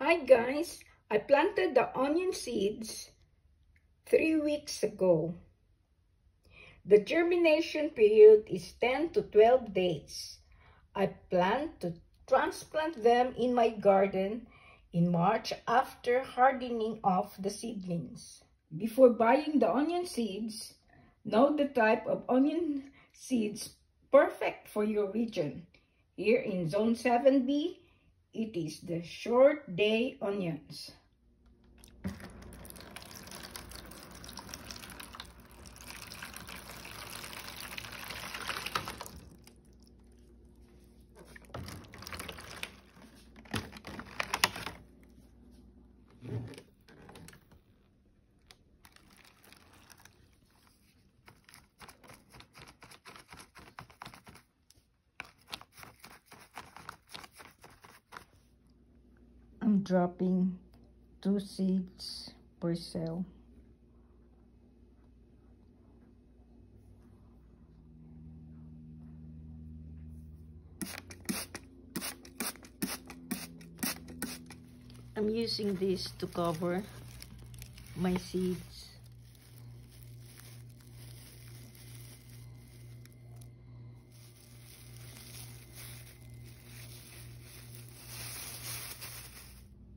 Hi guys, I planted the onion seeds 3 weeks ago. The germination period is 10 to 12 days. I plan to transplant them in my garden in March after hardening off the seedlings. Before buying the onion seeds, know the type of onion seeds perfect for your region. Here in Zone 7B, it is the short day onions. I'm dropping 2 seeds per cell. I'm using this to cover my seeds.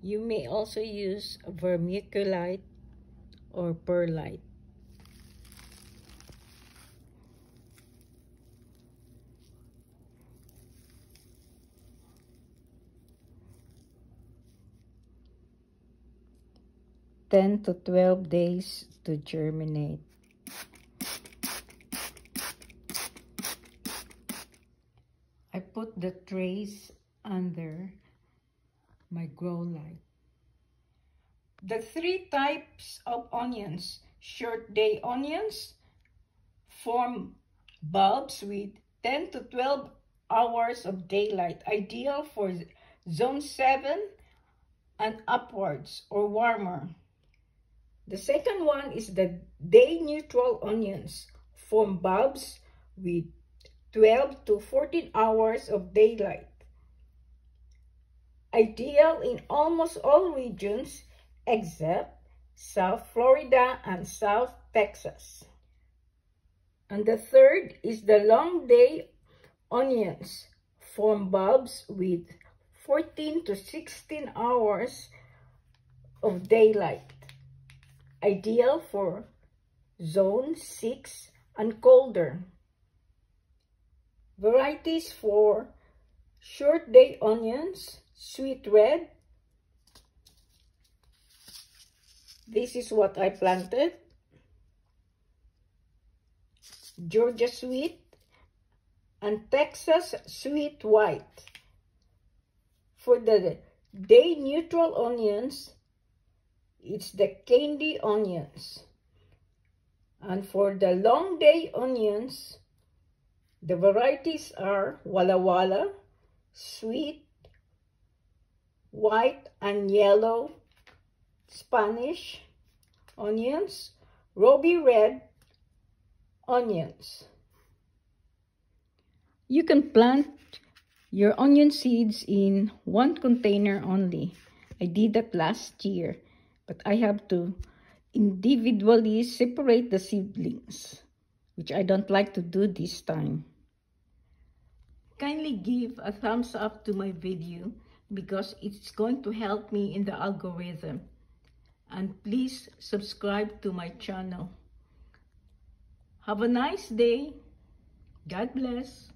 You may also use vermiculite or perlite. "10 to 12 days to germinate." I put the trays under my grow light. The 3 types of onions, short day onions, form bulbs with 10 to 12 hours of daylight, ideal for zone 7 and upwards or warmer. The second one is the day neutral onions, form bulbs with 12 to 14 hours of daylight, ideal in almost all regions except South Florida and South Texas. And the third is the long day onions, form bulbs with 14 to 16 hours of daylight, ideal for zone 6 and colder. Varieties for short day onions: sweet red. This is what I planted. Georgia sweet and Texas sweet white. For the day neutral onions, it's the candy onions. And for the long day onions, the varieties are Walla Walla, sweet, white and yellow, Spanish onions, ruby red onions. You can plant your onion seeds in 1 container only. I did that last year, but I have to individually separate the seedlings, which I don't like to do this time. Kindly give a thumbs up to my video because it's going to help me in the algorithm. And please subscribe to my channel. Have a nice day. God bless.